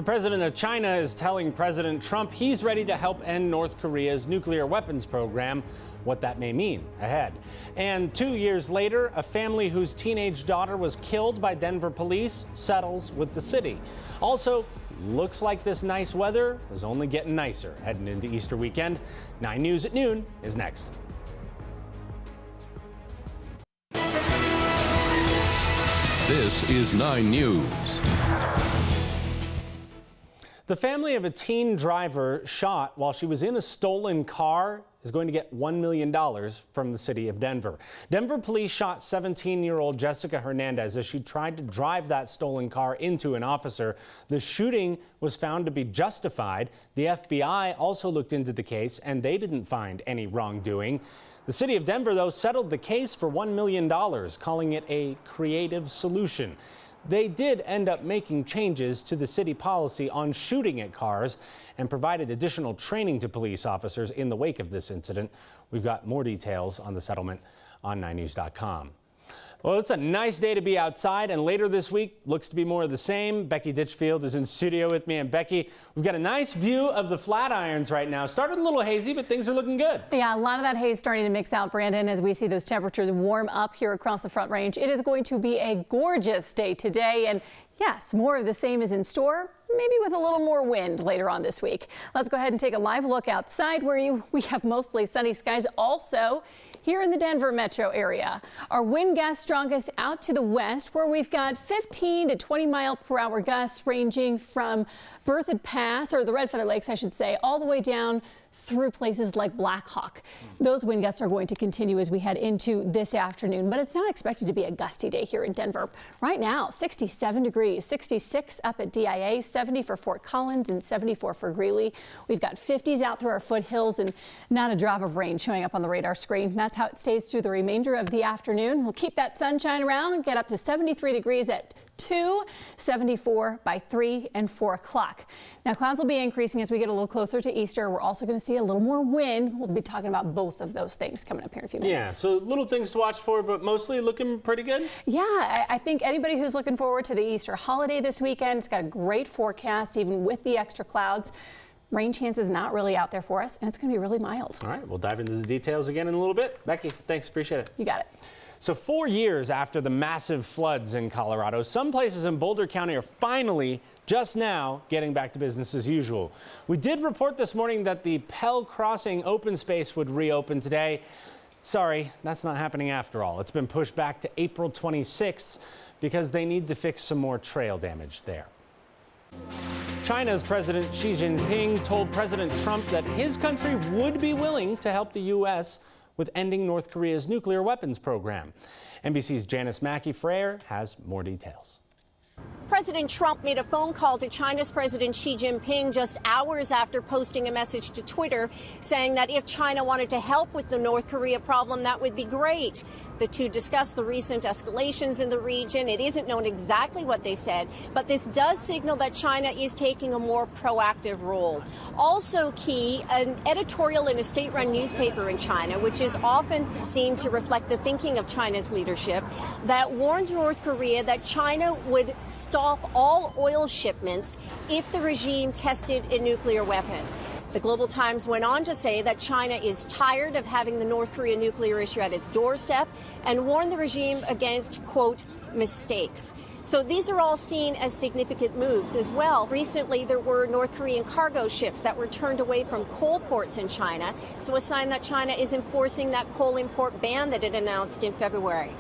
The president of China is telling President Trump he's ready to help end North Korea's nuclear weapons program, what that may mean ahead. And 2 years later, a family whose teenage daughter was killed by Denver police settles with the city. Also, looks like this nice weather is only getting nicer heading into Easter weekend. 9 News at noon is next. This is 9 News. The family of a teen driver shot while she was in a stolen car is going to get $1 million from the city of Denver. Denver police shot 17-year-old Jessica Hernandez as she tried to drive that stolen car into an officer. The shooting was found to be justified. The FBI also looked into the case and they didn't find any wrongdoing. The city of Denver, though, settled the case for $1 million, calling it a creative solution. They did end up making changes to the city policy on shooting at cars and provided additional training to police officers in the wake of this incident. We've got more details on the settlement on 9news.com. Well, it's a nice day to be outside, and later this week looks to be more of the same. Becky Ditchfield is in studio with me, and Becky, we've got a nice view of the Flatirons right now. Started a little hazy, but things are looking good. Yeah, a lot of that haze starting to mix out, Brandon, as we see those temperatures warm up here across the Front Range. It is going to be a gorgeous day today, and yes, more of the same is in store, maybe with a little more wind later on this week. Let's go ahead and take a live look outside where we have mostly sunny skies. Also, here in the Denver metro area, our wind gusts strongest out to the west, where we've got 15 to 20 mile per hour gusts ranging from Berthoud Pass, or the Red Feather Lakes, I should say, all the way down through places like Black Hawk. Those wind gusts are going to continue as we head into this afternoon, but it's not expected to be a gusty day here in Denver. Right now, 67 degrees, 66 up at DIA, 70 for Fort Collins, and 74 for Greeley. We've got 50s out through our foothills and not a drop of rain showing up on the radar screen. That's how it stays through the remainder of the afternoon. We'll keep that sunshine around and get up to 73 degrees at 2, 74 by 3 and 4 o'clock. Now, clouds will be increasing as we get a little closer to Easter. We're also going to see a little more wind. We'll be talking about both of those things coming up here in a few minutes. Yeah, so little things to watch for, but mostly looking pretty good. Yeah, I think anybody who's looking forward to the Easter holiday this weekend, it's got a great forecast, even with the extra clouds. Rain chances not really out there for us, and it's going to be really mild. All right, we'll dive into the details again in a little bit. Becky, thanks, appreciate it. You got it. So 4 years after the massive floods in Colorado, some places in Boulder County are finally, just now, getting back to business as usual. We did report this morning that the Pell Crossing open space would reopen today. Sorry, that's not happening after all. It's been pushed back to April 26th because they need to fix some more trail damage there. China's President Xi Jinping told President Trump that his country would be willing to help the U.S. with ending North Korea's nuclear weapons program. NBC's Janice Mackey-Freyer has more details. President Trump made a phone call to China's President Xi Jinping just hours after posting a message to Twitter saying that if China wanted to help with the North Korea problem, that would be great. The two discussed the recent escalations in the region. It isn't known exactly what they said, but this does signal that China is taking a more proactive role. Also key, an editorial in a state-run newspaper in China, which is often seen to reflect the thinking of China's leadership, that warned North Korea that China would stop all oil shipments if the regime tested a nuclear weapon. The Global Times went on to say that China is tired of having the North Korea nuclear issue at its doorstep and warned the regime against, quote, mistakes. So these are all seen as significant moves as well. Recently, there were North Korean cargo ships that were turned away from coal ports in China, so a sign that China is enforcing that coal import ban that it announced in February.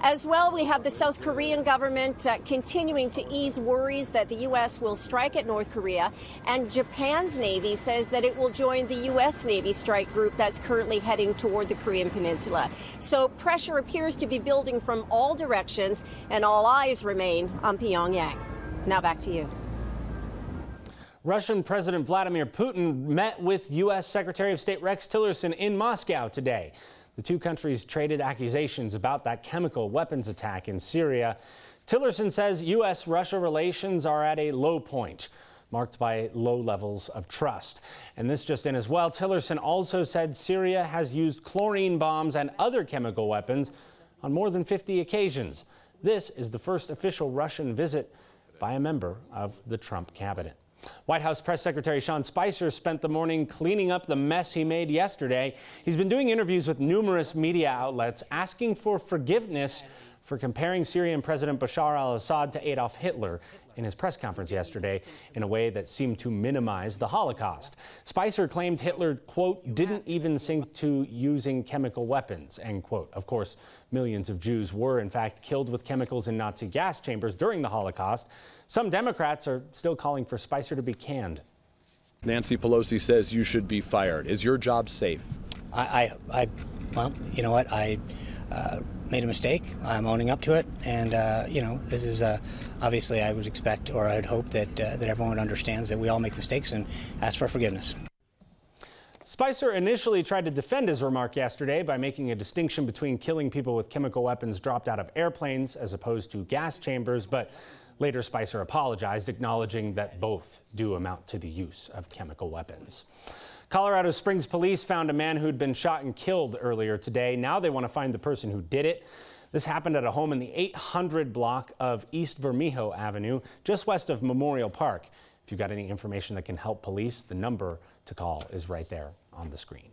As well, we have the South Korean government continuing to ease worries that the U.S. will strike at North Korea, and Japan's Navy says that it will join the U.S. Navy strike group that's currently heading toward the Korean Peninsula. So pressure appears to be building from all directions, and all eyes remain on Pyongyang. Now back to you. Russian President Vladimir Putin met with U.S. Secretary of State Rex Tillerson in Moscow today. The two countries traded accusations about that chemical weapons attack in Syria. Tillerson says U.S.-Russia relations are at a low point, marked by low levels of trust. And this just in as well, Tillerson also said Syria has used chlorine bombs and other chemical weapons on more than 50 occasions. This is the first official Russian visit by a member of the Trump cabinet. White House Press Secretary Sean Spicer spent the morning cleaning up the mess he made yesterday. He's been doing interviews with numerous media outlets asking for forgiveness for comparing Syrian President Bashar al-Assad to Adolf Hitler in his press conference yesterday in a way that seemed to minimize the Holocaust. Spicer claimed Hitler, quote, didn't even sink to using chemical weapons, end quote. Of course, millions of Jews were in fact killed with chemicals in Nazi gas chambers during the Holocaust. Some Democrats are still calling for Spicer to be canned. Nancy Pelosi says you should be fired. Is your job safe? Well, you know what? I made a mistake. I'm owning up to it. And, this is obviously I would expect, or I'd hope that everyone understands that we all make mistakes and ask for forgiveness. Spicer initially tried to defend his remark yesterday by making a distinction between killing people with chemical weapons dropped out of airplanes as opposed to gas chambers, but later Spicer apologized, acknowledging that both do amount to the use of chemical weapons. Colorado Springs police found a man who'd been shot and killed earlier today. Now they want to find the person who did it. This happened at a home in the 800 block of East Vermejo Avenue, just west of Memorial Park. If you've got any information that can help police, the number to call is right there on the screen.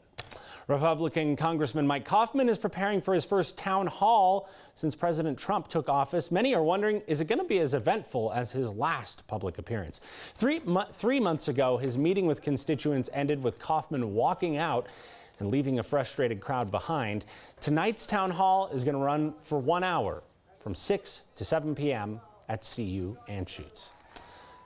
Republican Congressman Mike Coffman is preparing for his first town hall since President Trump took office. Many are wondering, is it going to be as eventful as his last public appearance? Three months ago, his meeting with constituents ended with Coffman walking out and leaving a frustrated crowd behind. Tonight's town hall is going to run for 1 hour from 6 to 7 p.m. at CU Anschutz.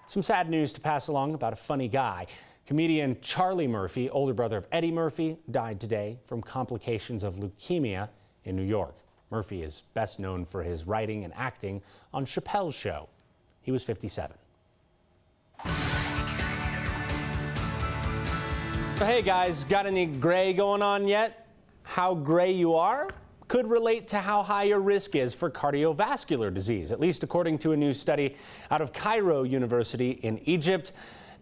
Some sad news to pass along about a funny guy. Comedian Charlie Murphy, older brother of Eddie Murphy, died today from complications of leukemia in New York. Murphy is best known for his writing and acting on Chappelle's Show. He was 57. So hey guys, got any gray going on yet? How gray you are could relate to how high your risk is for cardiovascular disease, at least according to a new study out of Cairo University in Egypt.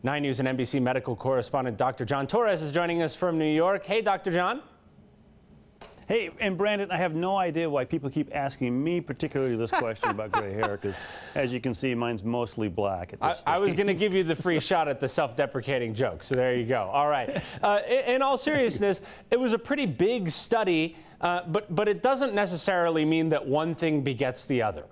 9 News and NBC medical correspondent Dr. John Torres is joining us from New York. Hey, Dr. John. Hey, and Brandon, I have no idea why people keep asking me particularly this question about gray hair, because as you can see, mine's mostly black at this stage. I was going to give you the free shot at the self-deprecating joke, so there you go. All right. In all seriousness, it was a pretty big study, but it doesn't necessarily mean that one thing begets the other.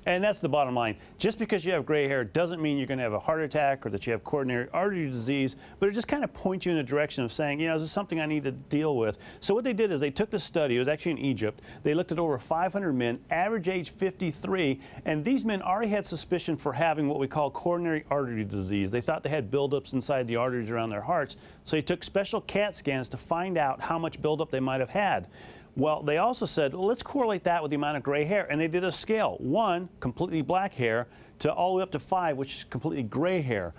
And that's the bottom line. Just because you have gray hair doesn't mean you're going to have a heart attack or that you have coronary artery disease, but it just kind of points you in a direction of saying, is this something I need to deal with? So what they did is they took the study, it was actually in Egypt, they looked at over 500 men, average age 53, and these men already had suspicion for having what we call coronary artery disease. They thought they had buildups inside the arteries around their hearts, so they took special CAT scans to find out how much buildup they might have had. Well, they also said, well, let's correlate that with the amount of gray hair. And they did a scale. 1, completely black hair, to all the way up to 5, which is completely gray hair.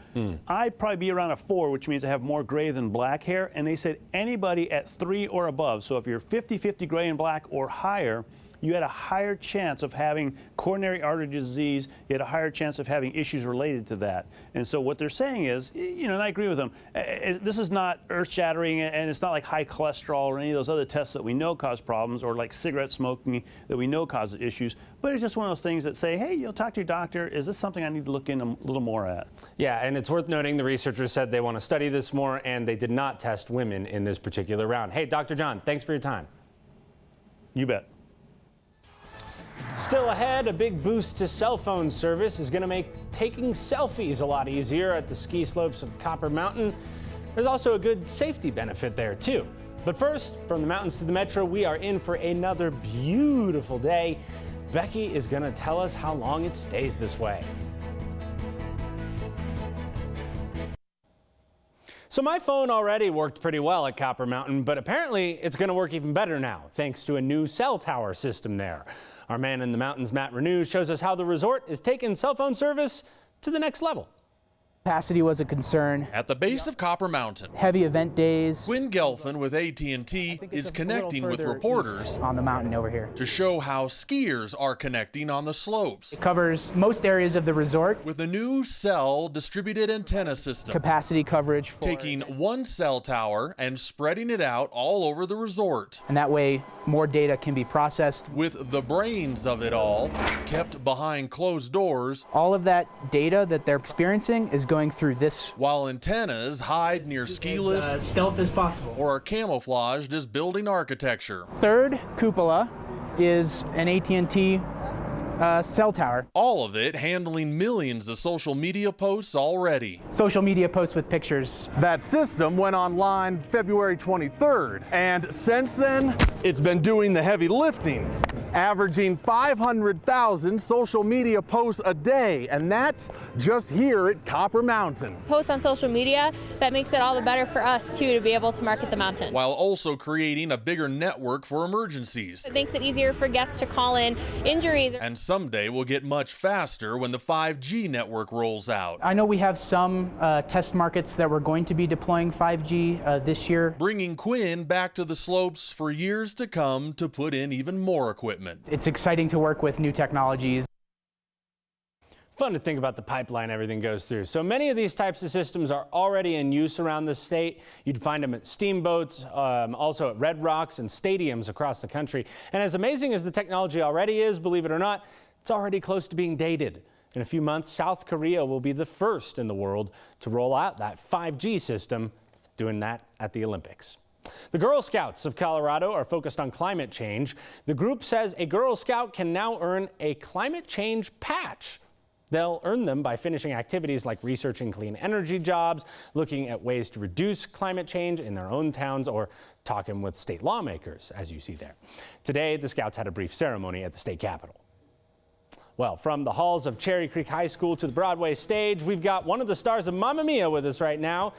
I'd probably be around a 4, which means I have more gray than black hair. And they said anybody at 3 or above, so if you're 50-50 gray and black or higher, you had a higher chance of having coronary artery disease, you had a higher chance of having issues related to that. And so what they're saying is, and I agree with them, this is not earth-shattering, and it's not like high cholesterol or any of those other tests that we know cause problems, or like cigarette smoking that we know causes issues, but it's just one of those things that say, hey, talk to your doctor, is this something I need to look in a little more at? Yeah, and it's worth noting the researchers said they want to study this more, and they did not test women in this particular round. Hey, Dr. John, thanks for your time. You bet. Still ahead, a big boost to cell phone service is going to make taking selfies a lot easier at the ski slopes of Copper Mountain. There's also a good safety benefit there, too. But first, from the mountains to the metro, we are in for another beautiful day. Becky is going to tell us how long it stays this way. So my phone already worked pretty well at Copper Mountain, but apparently it's going to work even better now, thanks to a new cell tower system there. Our man in the mountains, Matt Renew, shows us how the resort is taking cell phone service to the next level. Capacity was a concern. At the base of Copper Mountain, Heavy event days. Quinn Gelfin with AT&T is connecting with reporters on the mountain over here to show how skiers are connecting on the slopes. It covers most areas of the resort with a new cell distributed antenna system. Capacity coverage for taking one cell tower and spreading it out all over the resort. And that way more data can be processed. With the brains of it all kept behind closed doors. All of that data that they're experiencing is going through this. While antennas hide near ski lifts Stealth as possible. or are camouflaged as building architecture. Third cupola is an AT&T cell tower. All of it handling millions of social media posts already. Social media posts with pictures. That system went online February 23rd, and since then, it's been doing the heavy lifting, averaging 500,000 social media posts a day, and that's just here at Copper Mountain. Posts on social media, that makes it all the better for us too to be able to market the mountain. While also creating a bigger network for emergencies. It makes it easier for guests to call in injuries. And someday will get much faster when the 5G network rolls out. I know we have some test markets that we're going to be deploying 5G this year. Bringing Quinn back to the slopes for years to come to put in even more equipment. It's exciting to work with new technologies. Fun to think about the pipeline everything goes through. So many of these types of systems are already in use around the state. You'd find them at steamboats, also at Red Rocks and stadiums across the country. And as amazing as the technology already is, believe it or not, it's already close to being dated. In a few months, South Korea will be the first in the world to roll out that 5G system, doing that at the Olympics. The Girl Scouts of Colorado are focused on climate change. The group says a Girl Scout can now earn a climate change patch. They'll earn them by finishing activities like researching clean energy jobs, looking at ways to reduce climate change in their own towns, or talking with state lawmakers, as you see there. Today, the Scouts had a brief ceremony at the state capitol. Well, from the halls of Cherry Creek High School to the Broadway stage, we've got one of the stars of Mamma Mia with us right now.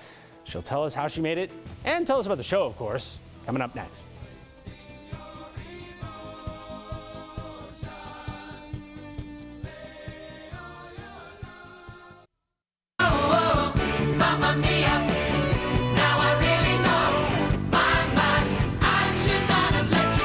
She'll tell us how she made it and tell us about the show, of course, coming up next. Mamma Mia, now I really know. I should not have let you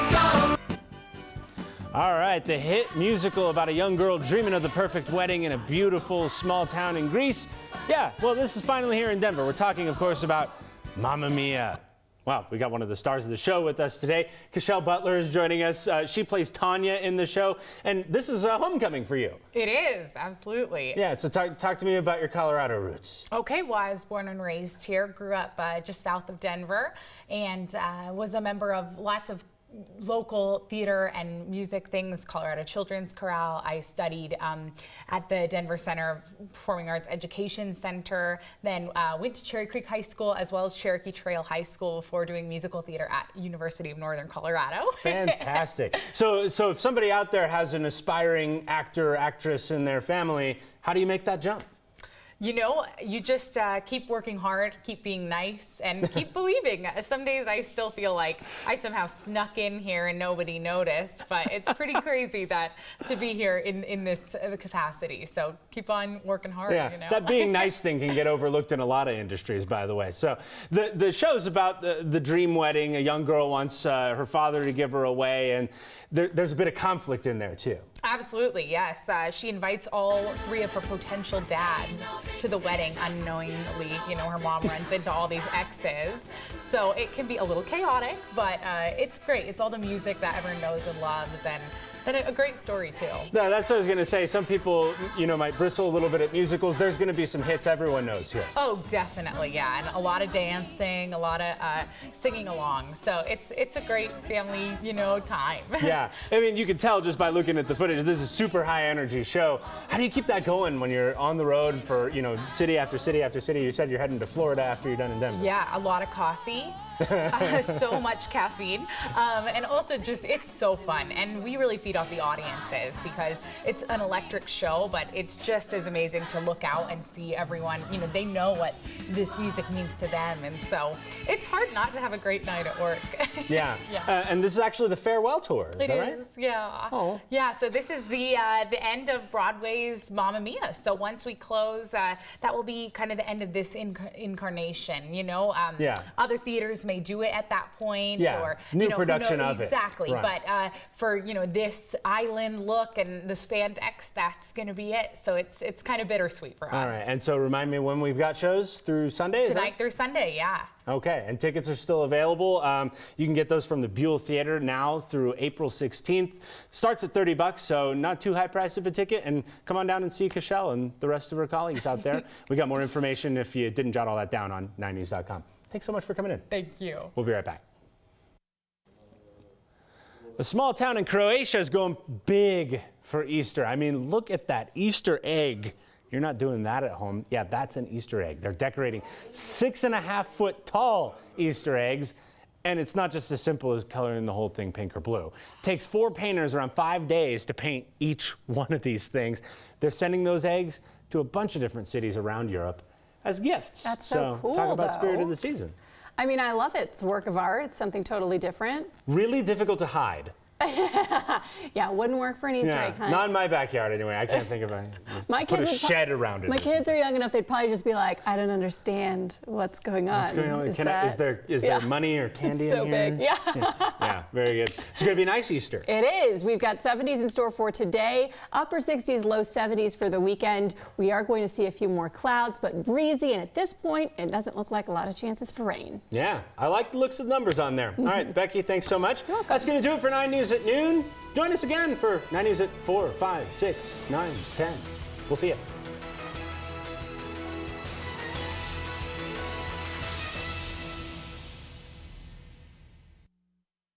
go. All right, the hit musical about a young girl dreaming of the perfect wedding in a beautiful small town in Greece. Yeah, well, this is finally here in Denver. We're talking, of course, about Mamma Mia. Wow, we got one of the stars of the show with us today. Cashel Butler is joining us. She plays Tanya in the show, and this is a homecoming for you. It is, absolutely. Yeah, so talk to me about your Colorado roots. Okay, well, I was born and raised here, grew up just south of Denver, and was a member of lots of local theater and music things, Colorado Children's Chorale. I studied at the Denver Center of Performing Arts Education Center, then went to Cherry Creek High School as well as Cherokee Trail High School before doing musical theater at University of Northern Colorado. Fantastic. So if somebody out there has an aspiring actor or actress in their family, how do you make that jump? You know, you just keep working hard, keep being nice, and keep believing. Some days I still feel like I somehow snuck in here and nobody noticed, but it's pretty crazy that to be here in this capacity. So keep on working hard, yeah, you know. That being nice thing can get overlooked in a lot of industries, by the way. So the show's about the dream wedding. A young girl wants her father to give her away, and there's a bit of conflict in there, too. Absolutely, yes. She invites all three of her potential dads to the wedding unknowingly. You know, her mom runs into all these exes. So it can be a little chaotic, but it's great. It's all the music that everyone knows and loves, and a great story, too. No, that's what I was going to say. Some people, you know, might bristle a little bit at musicals. There's going to be some hits everyone knows here. Oh, definitely, yeah. And a lot of dancing, a lot of singing along. So it's a great family, you know, time. Yeah. I mean, you can tell just by looking at the footage, this is a super high energy show. How do you keep that going when you're on the road for, you know, city after city after city? You said you're heading to Florida after you're done in Denver. Yeah, a lot of coffee. So much caffeine, and also just it's so fun, and we really feed off the audiences because it's an electric show, but it's just as amazing to look out and see everyone, you know, they know what this music means to them, and so it's hard not to have a great night at work. Yeah. And this is actually the farewell tour, is that right? It is, yeah. Oh. Yeah, so this is the end of Broadway's Mamma Mia. So once we close, that will be kind of the end of this incarnation, you know. Other theaters may do it at that point, yeah. or new you know, production of exactly. it. Right. But for you know this this island look and the spandex, that's going to be it. So it's kind of bittersweet for us. All right, and so remind me when we've got shows through Sunday? Is Tonight through Sunday, yeah. Okay, and tickets are still available. You can get those from the Buell Theater now through April 16th. Starts at $30, so not too high price of a ticket. And come on down and see Cashel and the rest of her colleagues out there. We got more information if you didn't jot all that down on 9news.com. Thanks so much for coming in. Thank you. We'll be right back. A small town in Croatia is going big for Easter. I mean, look at that Easter egg. You're not doing that at home. Yeah, that's an Easter egg. They're decorating 6.5-foot tall Easter eggs. And it's not just as simple as coloring the whole thing pink or blue. It takes 4 painters around 5 days to paint each one of these things. They're sending those eggs to a bunch of different cities around Europe as gifts. That's so cool, talk about though. spirit of the season. I mean, I love it. It's a work of art. It's something totally different. Really difficult to hide. Yeah, it wouldn't work for an Easter egg hunt. Not in my backyard anyway. I can't think of a put a shed around it. My kids are young enough; they'd probably just be like, "I don't understand what's going on." What's going on? Is there money or candy so in here? big, yeah. Yeah, very good. It's going to be a nice Easter. It is. We've got 70s in store for today, upper 60s, low 70s for the weekend. We are going to see a few more clouds, but breezy, and at this point, it doesn't look like a lot of chances for rain. Yeah, I like the looks of the numbers on there. All right, Becky, thanks so much. That's going to do it for 9 News at noon. Join us again for 9 News at 4, 5, 6, 9, 10. We'll see you.